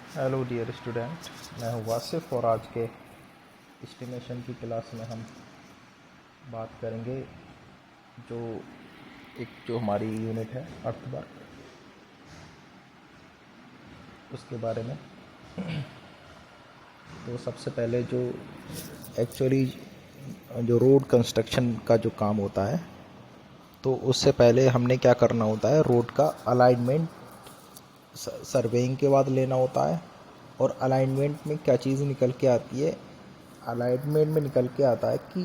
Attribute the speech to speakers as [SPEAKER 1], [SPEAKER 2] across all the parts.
[SPEAKER 1] Hello dear student, मैं हूँ वासिफ और आज के एस्टिमेशन की क्लास में हम बात करेंगे जो हमारी यूनिट है अर्थवर्क, उसके बारे में। तो सबसे पहले जो एक्चुअली जो रोड कंस्ट्रक्शन का जो काम होता है, तो उससे पहले हमने क्या करना होता है, रोड का अलाइनमेंट सर्वेइंग के बाद लेना होता है। और अलाइनमेंट में क्या चीज़ निकल के आती है, अलाइनमेंट में निकल के आता है कि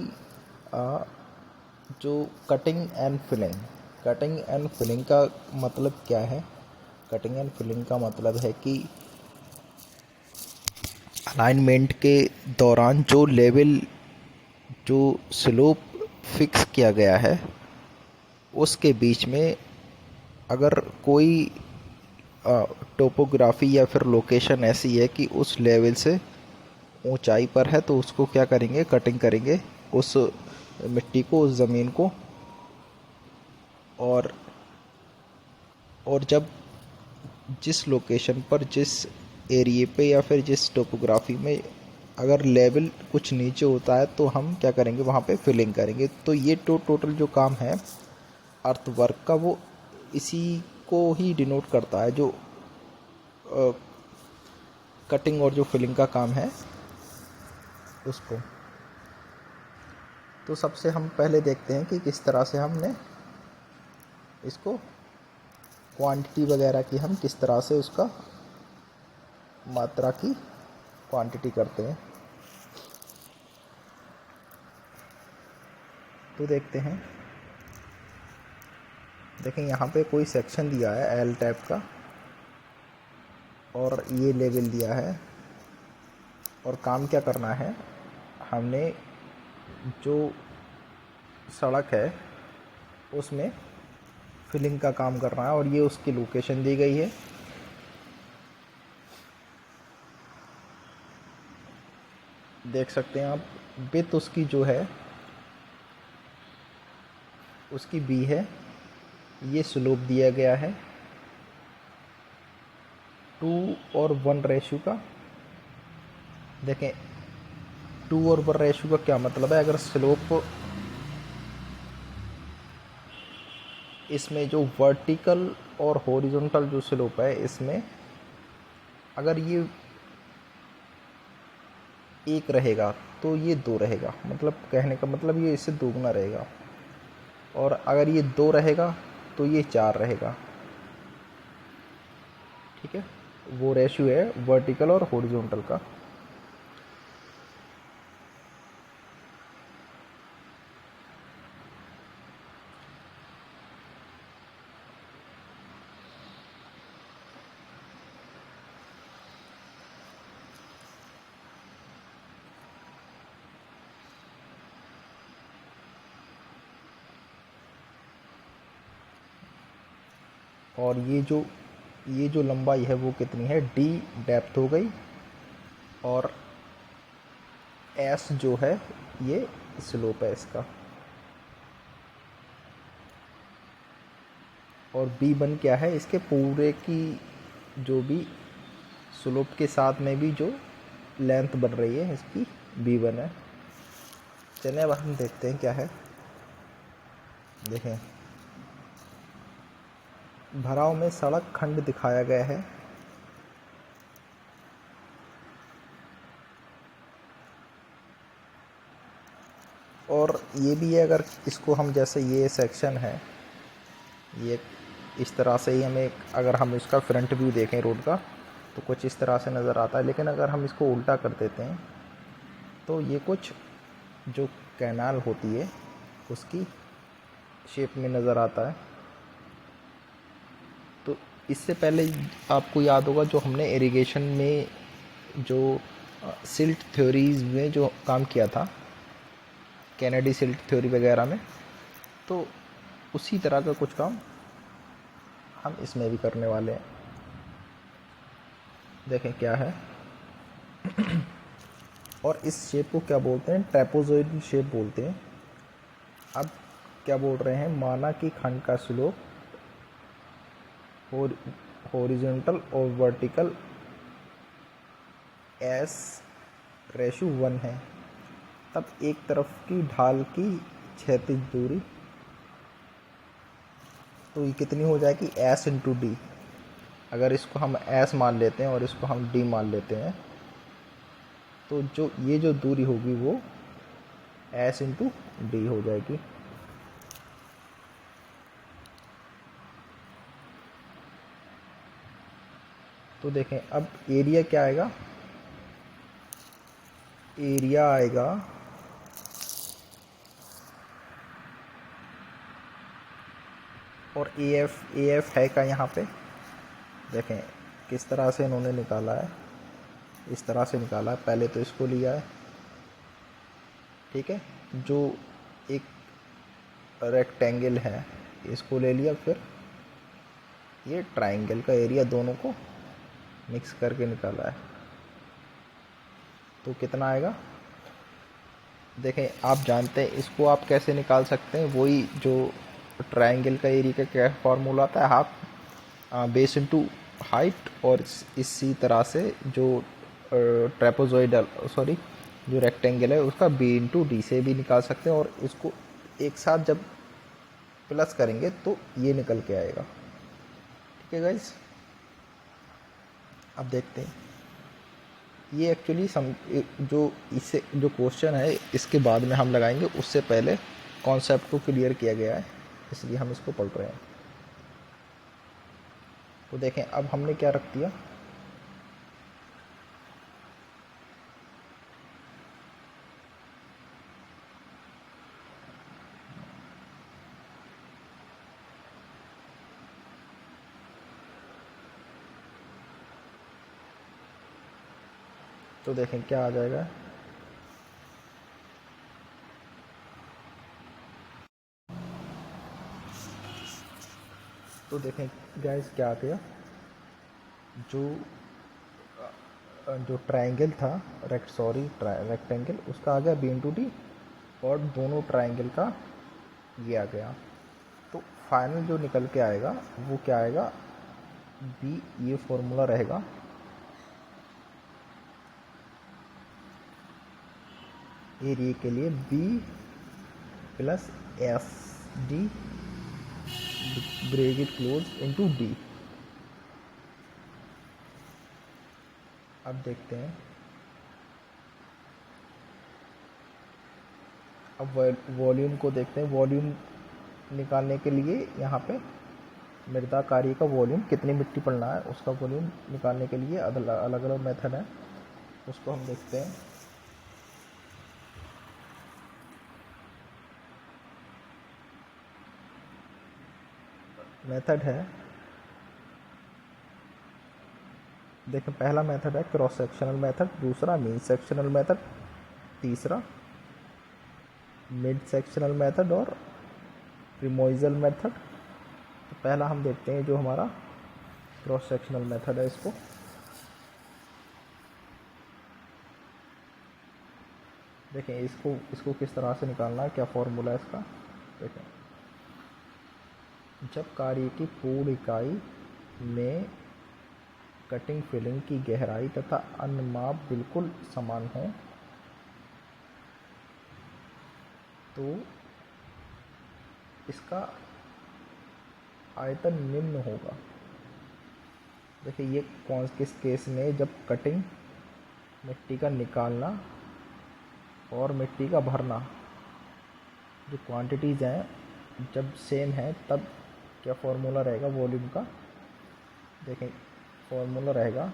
[SPEAKER 1] जो कटिंग एंड फिलिंग का मतलब क्या है। कटिंग एंड फिलिंग का मतलब है कि अलाइनमेंट के दौरान जो लेवल, जो स्लोप फिक्स किया गया है, उसके बीच में अगर कोई टोपोग्राफी या फिर लोकेशन ऐसी है कि उस लेवल से ऊंचाई पर है, तो उसको क्या करेंगे, कटिंग करेंगे उस मिट्टी को, उस ज़मीन को। और जब जिस लोकेशन पर, जिस एरिए पे या फिर जिस टोपोग्राफी में अगर लेवल कुछ नीचे होता है, तो हम क्या करेंगे, वहाँ पे फिलिंग करेंगे। तो ये टोटल जो काम है अर्थ वर्क का, वो इसी को ही डिनोट करता है, जो कटिंग और जो फिलिंग का काम है उसको। तो सबसे हम पहले देखते हैं कि किस तरह से हमने इसको क्वांटिटी वगैरह की, हम किस तरह से उसका मात्रा की क्वांटिटी करते हैं। तो देखते हैं, देखें यहाँ पे कोई सेक्शन दिया है एल टाइप का, और ये लेवल दिया है। और काम क्या करना है, हमने जो सड़क है उसमें फिलिंग का काम करना है, और ये उसकी लोकेशन दी गई है। देख सकते हैं आप, विथ उसकी जो है उसकी बी है, ये स्लोप दिया गया है 2:1 रेशो का। देखें 2:1 रेशो का क्या मतलब है, अगर स्लोप इसमें जो वर्टिकल और हॉरिजॉन्टल जो स्लोप है, इसमें अगर ये 1 रहेगा तो ये 2 रहेगा, मतलब कहने का मतलब ये इससे दोगुना रहेगा। और अगर ये 2 रहेगा तो ये 4 रहेगा। ठीक है, वो रेशियो है वर्टिकल और हॉरिजॉन्टल का। और ये जो लंबाई है वो कितनी है, डी डेप्थ हो गई, और एस जो है ये स्लोप है इसका, और B1 क्या है, इसके पूरे की जो भी स्लोप के साथ में भी जो लेंथ बन रही है इसकी B1 है। चलिए अब हम देखते हैं क्या है। देखें, भराव में सड़क खंड दिखाया गया है। और ये भी है, अगर इसको हम, जैसे ये सेक्शन है, ये इस तरह से ही हमें, अगर हम इसका फ्रंट व्यू देखें रोड का, तो कुछ इस तरह से नज़र आता है। लेकिन अगर हम इसको उल्टा कर देते हैं तो ये कुछ जो कैनाल होती है उसकी शेप में नज़र आता है। तो इससे पहले आपको याद होगा, जो हमने इरिगेशन में जो सिल्ट थ्योरीज में जो काम किया था, कैनेडी सिल्ट थ्योरी वगैरह में, तो उसी तरह का कुछ काम हम इसमें भी करने वाले हैं। देखें क्या है। और इस शेप को क्या बोलते हैं, ट्रेपोजॉइडल शेप बोलते हैं। अब क्या बोल रहे हैं, माना कि खंड का स्लोप हॉरिजॉन्टल और वर्टिकल एस रेशो 1 है, तब एक तरफ की ढाल की क्षैतिज दूरी, तो ये कितनी हो जाएगी, एस इंटू डी। अगर इसको हम एस मान लेते हैं और इसको हम डी मान लेते हैं, तो जो ये जो दूरी होगी वो एस इंटू डी हो जाएगी। तो देखें अब एरिया क्या आएगा, एरिया आएगा और ए एफ है का यहाँ पे देखें किस तरह से इन्होंने निकाला है, इस तरह से निकाला है। पहले तो इसको लिया है, ठीक है, जो एक रेक्टेंगल है इसको ले लिया, फिर ये ट्राइंगल का एरिया दोनों को मिक्स करके निकाला है। तो कितना आएगा, देखें आप जानते हैं इसको आप कैसे निकाल सकते हैं, वही जो ट्राइंगल का एरिया का क्या फार्मूला आता है, हाफ बेस इनटू हाइट, और इसी तरह से जो ट्रेपेजॉइडल सॉरी जो रेक्टेंगल है उसका बी इंटू डी से भी निकाल सकते हैं, और इसको एक साथ जब प्लस करेंगे तो ये निकल के आएगा। ठीक है गाइस, अब देखते हैं ये एक्चुअली जो इससे जो क्वेश्चन है इसके बाद में हम लगाएंगे, उससे पहले कॉन्सेप्ट को क्लियर किया गया है, इसलिए हम इसको पढ़ रहे हैं। तो देखें अब हमने क्या रख दिया, तो देखें क्या आ जाएगा, तो देखें गाइस क्या आ गया, जो ट्रायंगल था रेक्टेंगल उसका आ गया बी इंटू डी, और दोनों ट्रायंगल का ये आ गया। तो फाइनल जो निकल के आएगा वो क्या आएगा, बी, ये फॉर्मूला रहेगा एरिया के लिए, B plus S D bracket close into D. अब देखते हैं, अब वॉल्यूम को देखते हैं। वॉल्यूम निकालने के लिए यहाँ पे मृदा कार्य का वॉल्यूम कितनी मिट्टी पड़ना है उसका वॉल्यूम निकालने के लिए अलग अलग मेथड है, उसको हम देखते हैं। मेथड है, देखें पहला मेथड है क्रॉस सेक्शनल मेथड, दूसरा मीन सेक्शनल मेथड, तीसरा मिड सेक्शनल मेथड और प्रिमोइजल मेथड। तो पहला हम देखते हैं जो हमारा क्रॉस सेक्शनल मेथड है, इसको देखें, इसको किस तरह से निकालना है, क्या फॉर्मूला है इसका। देखें, जब कार्य की पूर्ण इकाई में कटिंग फिलिंग की गहराई तथा अन्य माप बिल्कुल समान हो तो इसका आयतन निम्न होगा। देखिए ये किस केस में, जब कटिंग मिट्टी का निकालना और मिट्टी का भरना जो क्वांटिटीज़ हैं जब सेम है, तब क्या फॉर्मूला रहेगा वॉल्यूम का। देखें फॉर्मूला रहेगा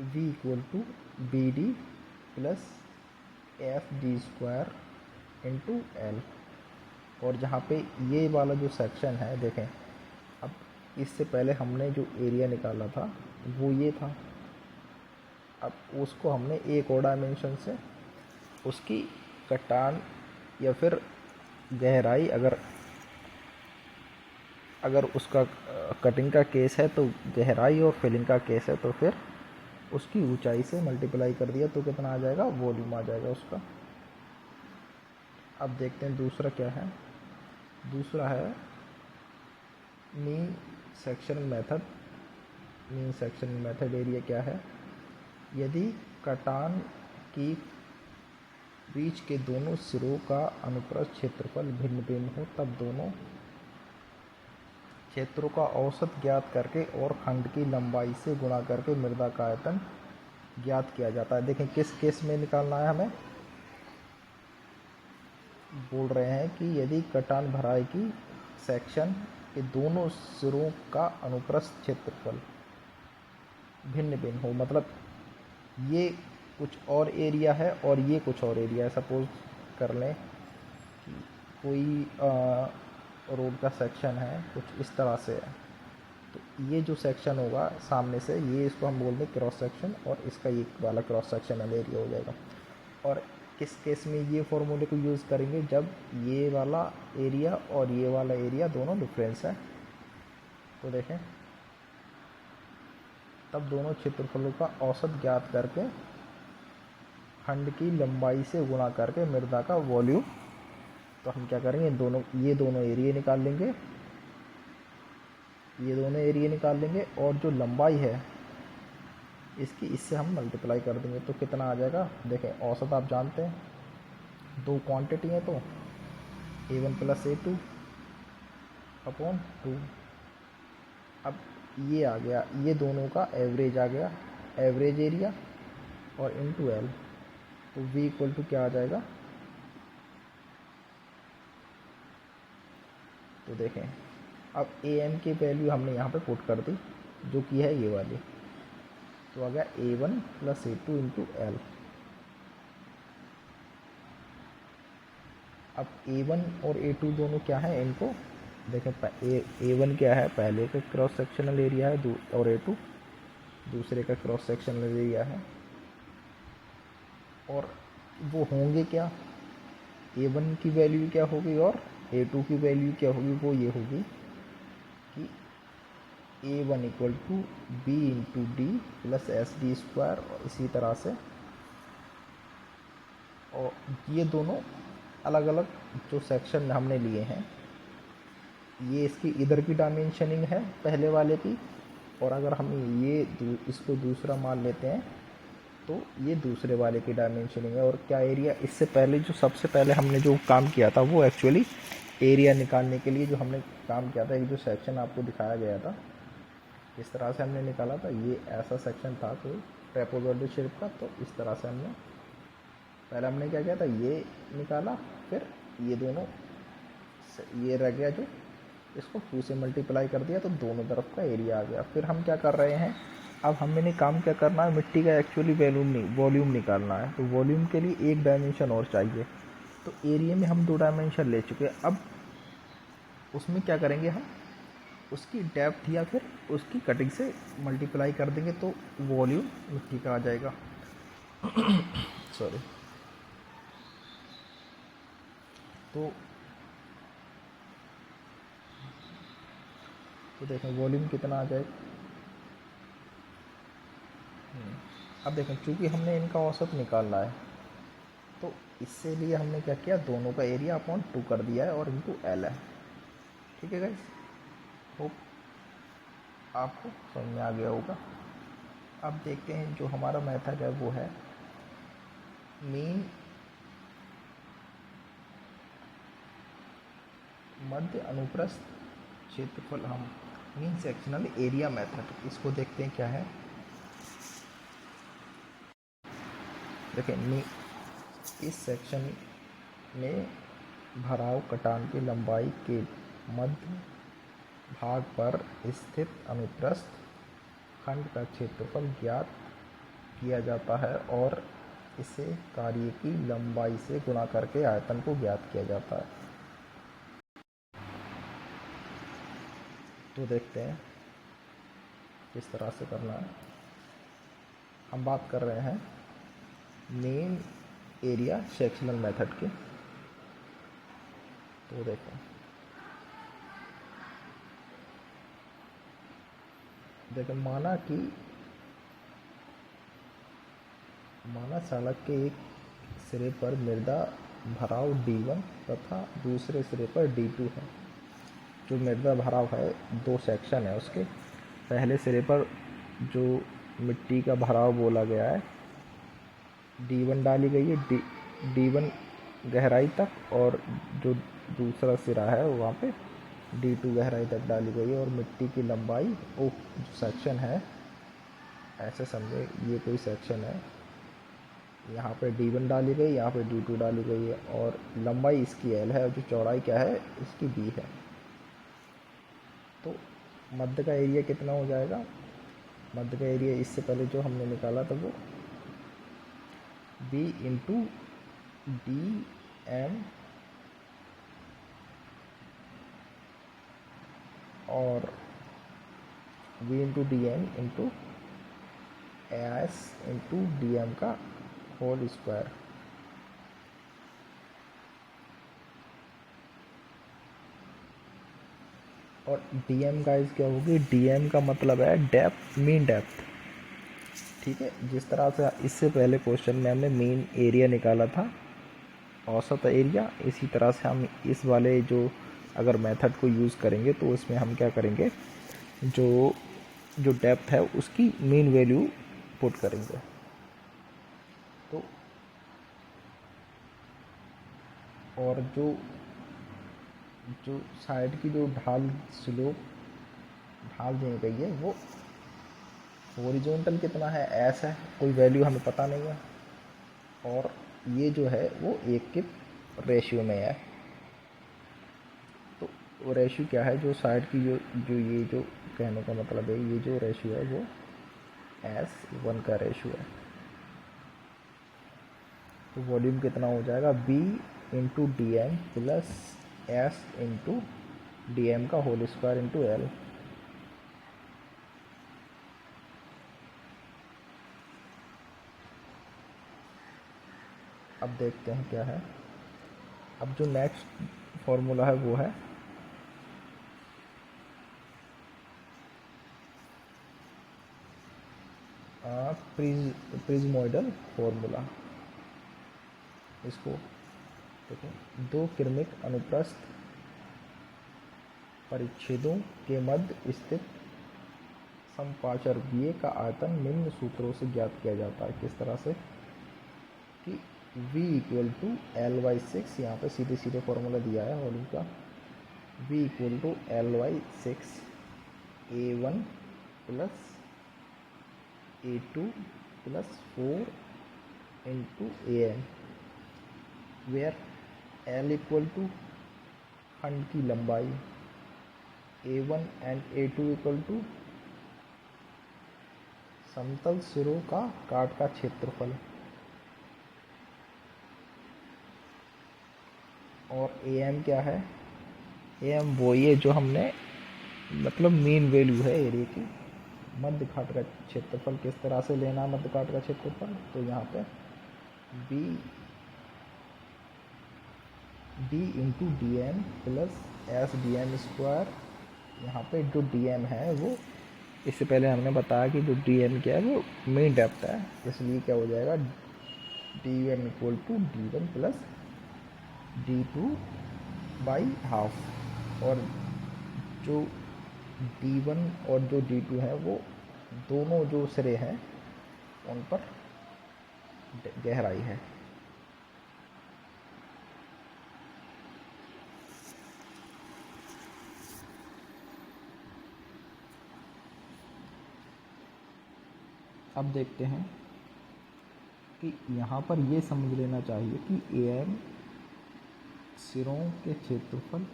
[SPEAKER 1] V equal to B D plus F D square into L. और जहाँ पे ये वाला जो सेक्शन है, देखें अब इससे पहले हमने जो एरिया निकाला था वो ये था, अब उसको हमने एक और डायमेंशन से उसकी कटान या फिर गहराई, अगर उसका कटिंग का केस है तो गहराई, और फिलिंग का केस है तो फिर उसकी ऊंचाई से मल्टीप्लाई कर दिया, तो कितना आ जाएगा, वॉल्यूम आ जाएगा उसका। अब देखते हैं दूसरा क्या है, दूसरा है mean sectional method, mean sectional method area क्या है? यदि कटान की बीच के दोनों सिरों का अनुप्रस्थ क्षेत्रफल भिन्न भिन्न हो तब दोनों क्षेत्रों का औसत ज्ञात करके और खंड की लंबाई से गुणा करके मृदा का आयतन ज्ञात किया जाता है। देखें किस केस में निकालना है हमें, बोल रहे हैं कि यदि कटान भराई की सेक्शन के दोनों सिरों का अनुप्रस्थ क्षेत्रफल भिन्न भिन्न हो, मतलब ये कुछ और एरिया है और ये कुछ और एरिया है। सपोज कर लें कि कोई रोड का सेक्शन है कुछ इस तरह से है, तो ये जो सेक्शन होगा सामने से, ये इसको हम बोल दें क्रॉस सेक्शन, और इसका ये वाला क्रॉस सेक्शनल एरिया हो जाएगा। और किस केस में ये फॉर्मूले को यूज़ करेंगे? जब ये वाला एरिया और ये वाला एरिया दोनों डिफरेंस है, तो देखें तब दोनों क्षेत्रफलों का औसत ज्ञात करके खंड की लंबाई से गुणा करके मृदा का वॉल्यूम, तो हम क्या करेंगे, ये दोनों एरिया निकाल लेंगे, ये दोनों एरिया निकाल लेंगे, और जो लंबाई है इसकी इससे हम मल्टीप्लाई कर देंगे, तो कितना आ जाएगा? देखें औसत आप जानते हैं, दो क्वांटिटी है तो A1 + A2 अपॉन 2। अब ये आ गया, ये दोनों का एवरेज आ गया, एवरेज एरिया, और इनटू L, तो V = क्या आ जाएगा? तो देखें अब AM की वैल्यू हमने यहाँ पे पुट कर दी, जो कि है ये वाली, तो आ गया A1 + A2 × L। अब A1 और A2 दोनों क्या है, इनको देखें, A1 क्या है, पहले का क्रॉस सेक्शनल एरिया है, और A2 दूसरे का क्रॉस सेक्शनल एरिया है। और वो होंगे क्या, A1 की वैल्यू क्या होगी और A2 की वैल्यू क्या होगी? वो ये होगी कि A1 = B × D + SD², और इसी तरह से। और ये दोनों अलग अलग जो सेक्शन हमने लिए हैं, ये इसकी इधर की डायमेंशनिंग है पहले वाले की, और अगर हम इसको दूसरा मान लेते हैं तो ये दूसरे वाले की डायमेंशनिंग है। और क्या एरिया, इससे पहले जो सबसे पहले हमने जो काम किया था वो एक्चुअली एरिया निकालने के लिए जो हमने काम किया था, एक जो सेक्शन आपको दिखाया गया था इस तरह से हमने निकाला था, ये ऐसा सेक्शन था कोई ट्रेपेजॉइडल शेप का, तो इस तरह से पहले हमने क्या किया था, ये निकाला, फिर ये दोनों, ये रह गया जो, इसको 2 से मल्टीप्लाई कर दिया, तो दोनों तरफ का एरिया आ गया। फिर हम क्या कर रहे हैं, अब हमने काम क्या करना है, मिट्टी का एक्चुअली वॉल्यूम निकालना है। तो वॉल्यूम के लिए एक डायमेंशन और चाहिए, तो एरिया में हम 2 डायमेंशन ले चुके हैं। अब उसमें क्या करेंगे, हम उसकी डेप्थ या फिर उसकी कटिंग से मल्टीप्लाई कर देंगे, तो वॉल्यूम मिट्टी का आ जाएगा। सॉरी। तो देखें वॉल्यूम कितना आ जाएगा। अब देखें चूँकि हमने इनका औसत निकालना है, तो इससे लिए हमने क्या किया, दोनों का एरिया अपॉन 2 कर दिया है, और इनटू L है। ठीक है गाइस, होप आपको समझ में आ गया होगा। अब देखते हैं जो हमारा मेथड है वो है मीन मध्य अनुप्रस्थ क्षेत्रफल, हम मीन सेक्शनल एरिया मेथड, इसको देखते हैं क्या है। देखिए इस सेक्शन में भराव कटान की लंबाई के मध्य भाग पर स्थित अनुप्रस्थ खंड का क्षेत्रफल ज्ञात किया जाता है, और इसे कार्य की लंबाई से गुणा करके आयतन को ज्ञात किया जाता है। तो देखते हैं किस तरह से करना है। हम बात कर रहे हैं मेन एरिया सेक्शनल मेथड के। तो देखें माना सड़क के एक सिरे पर मृदा भराव D1 तथा दूसरे सिरे पर D2 है। जो मृदा भराव है, दो सेक्शन है उसके। पहले सिरे पर जो मिट्टी का भराव बोला गया है, D1 डाली गई है, D1 गहराई तक, और जो दूसरा सिरा है वहाँ पे D2 गहराई तक डाली गई है। और मिट्टी की लंबाई, जो सेक्शन है, ऐसे समझे ये कोई सेक्शन है, यहाँ पे D1 डाली गई, यहाँ पे D2 डाली गई है, और लंबाई इसकी L है और जो चौड़ाई क्या है इसकी B है। तो मध्य का एरिया कितना हो जाएगा? मध्य का एरिया इससे पहले जो हमने निकाला था वो B इंटू DM और V into DM into S into DM का होल स्क्वायर। और DM गाइस क्या होगी? DM का मतलब है डेप्थ, मीन डेप्थ। ठीक है, जिस तरह से इससे पहले क्वेश्चन में हमने मीन एरिया निकाला था, औसत एरिया, इसी तरह से हम इस वाले जो अगर मेथड को यूज़ करेंगे तो उसमें हम क्या करेंगे, जो जो डेप्थ है उसकी मीन वैल्यू पुट करेंगे। तो और जो जो साइड की जो ढाल दी गई है वो हॉरिजॉन्टल कितना है, एस है, कोई वैल्यू हमें पता नहीं है, और ये जो है वो 1 के रेशियो में है। तो वो रेशियो क्या है, जो साइड की ये जो कहने का मतलब है, ये जो रेशियो है वो S1 का रेशियो है। तो वॉल्यूम कितना हो जाएगा? B into DM plus S into DM का होल स्क्वायर इंटू L। अब देखते हैं क्या है। अब जो नेक्स्ट फॉर्मूला है वो है प्रिज्मोइडल फॉर्मूला। इसको देखो, दो क्रमिक अनुप्रस्थ परिच्छेदों के मध्य स्थित समपार्श्वीय का आयतन निम्न सूत्रों से ज्ञात किया जाता है। किस तरह से कि V इक्वल टू L/6, यहाँ पे सीधे सीधे फॉर्मूला दिया है वॉल्यूम का, V equal to L/6 A1 plus A2 plus 4 into AM, where L equal to खंड की लंबाई, A1 and A2 equal to समतल सिरों का काट का क्षेत्रफल, और AM क्या है? AM वो ये जो हमने मतलब मीन वैल्यू है एरिया की। मध्य काट का क्षेत्रफल किस तरह से लेना, मध्य काट का क्षेत्रफल, तो यहाँ पे D into DM plus SDM square. यहाँ पे जो DM है वो, इससे पहले हमने बताया कि जो DM क्या है वो मीन डेप्थ है, इसलिए क्या हो जाएगा, DM equal to D1 plus D2 by half. और जो D1 और जो D2 है वो दोनों जो सिरे हैं उन पर गहराई है। अब देखते हैं कि यहाँ पर ये समझ लेना चाहिए कि AM सिरों के क्षेत्रफल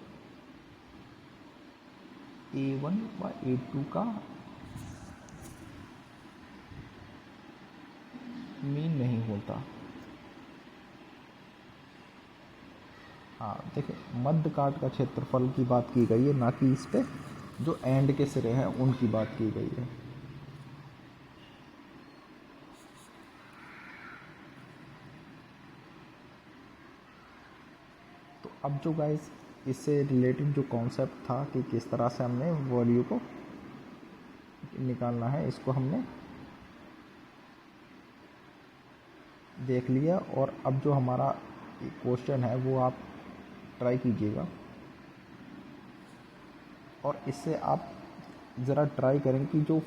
[SPEAKER 1] A1 व A2 का मीन नहीं होता। हाँ देखिए, मध्य काट का क्षेत्रफल की बात की गई है, ना कि इस पे जो एंड के सिरे हैं उनकी बात की गई है। तो अब जो गाइस इससे रिलेटेड जो कॉन्सेप्ट था कि किस तरह से हमने वॉल्यूम को निकालना है, इसको हमने देख लिया। और अब जो हमारा क्वेश्चन है वो आप ट्राई कीजिएगा। और इससे आप ज़रा ट्राई करें कि जो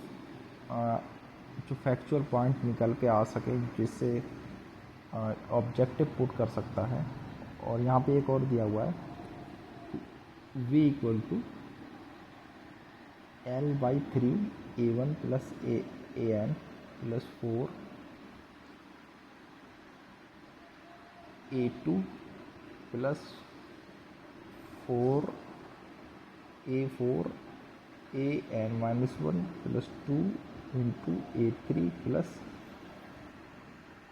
[SPEAKER 1] फैक्चुअल पॉइंट निकल के आ सके जिससे ऑब्जेक्टिव पुट कर सकता है। और यहाँ पे एक और दिया हुआ है v equal to L/3 a1 plus an plus 4 a2 plus 4 a4 an-1 plus 2 into a3 plus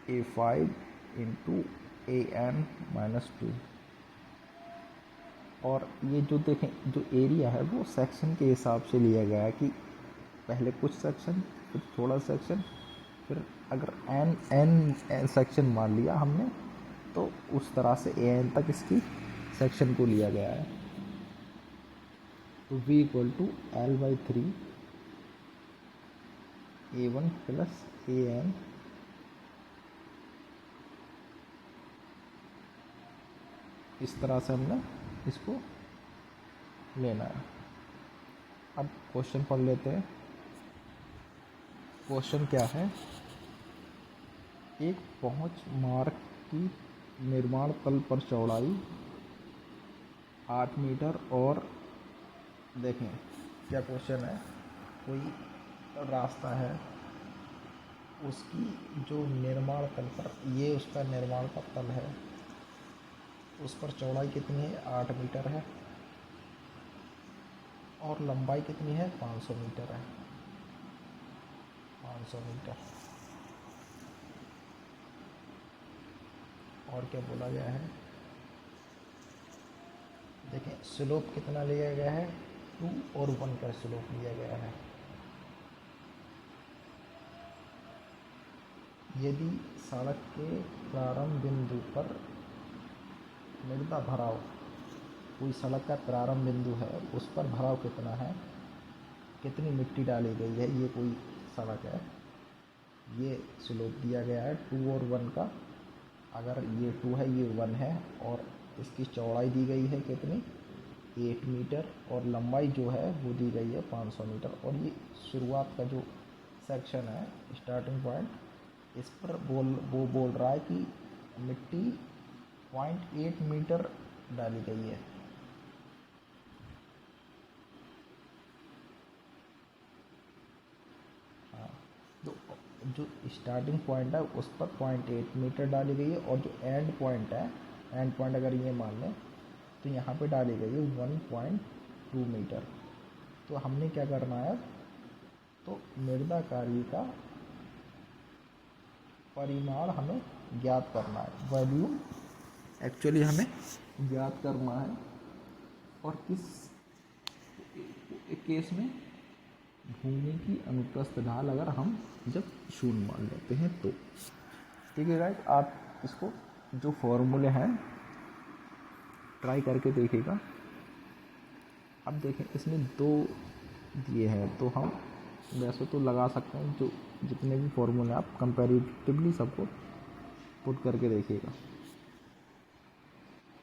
[SPEAKER 1] a5 into an-2। और ये जो देखें जो एरिया है वो सेक्शन के हिसाब से लिया गया है कि पहले कुछ सेक्शन फिर थोड़ा सेक्शन, फिर अगर एन सेक्शन मान लिया हमने तो उस तरह से एन तक इसकी सेक्शन को लिया गया है। तो v equal to L/3 a1 plus an इस तरह से हमने इसको लेना है। अब क्वेश्चन पढ़ लेते हैं। क्वेश्चन क्या है, एक पहुंच मार्ग की निर्माण तल पर चौड़ाई 8 मीटर और देखें क्या क्वेश्चन है, कोई रास्ता है उसकी जो निर्माण तल पर, ये उसका निर्माण का तल है, उस पर चौड़ाई कितनी है 8 मीटर है और लंबाई कितनी है 500 मीटर है। 500 मीटर। और क्या बोला गया है, देखें स्लोप कितना लिया गया है 2 और 1 का स्लोप लिया गया है। यदि सड़क के प्रारंभ बिंदु पर मृदा भराव, कोई सड़क का प्रारंभ बिंदु है उस पर भराव कितना है, कितनी मिट्टी डाली गई है, ये कोई सड़क है, ये स्लोप दिया गया है 2 और 1 का। अगर ये 2 है ये 1 है और इसकी चौड़ाई दी गई है कितनी 8 मीटर और लंबाई जो है वो दी गई है 500 मीटर। और ये शुरुआत का जो सेक्शन है स्टार्टिंग पॉइंट, इस पर वो बोल रहा है कि मिट्टी 0.8 मीटर डाली गई है। हाँ, तो जो स्टार्टिंग पॉइंट है उस पर 0.8 मीटर डाली गई है और जो एंड पॉइंट है, एंड पॉइंट अगर ये मान लें तो यहाँ पे डाली गई है 1.2 मीटर। तो हमने क्या करना है, तो मृदा कार्य का परिमाण हमें ज्ञात करना है, वॉल्यूम एक्चुअली हमें ज्ञात करना है। और किस केस में, भूमि की अनुप्रस्थ ढाल अगर हम जब 0 मान लेते हैं तो। ठीक है गाइस, आप इसको जो फॉर्मूले हैं ट्राई करके देखिएगा। अब देखें इसमें 2 दिए हैं तो हम वैसे तो लगा सकते हैं, जो जितने भी फॉर्मूले आप कंपैरेटिवली सबको पुट करके देखिएगा।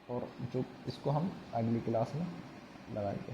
[SPEAKER 1] और जो इसको हम अगली क्लास में लगाएंगे।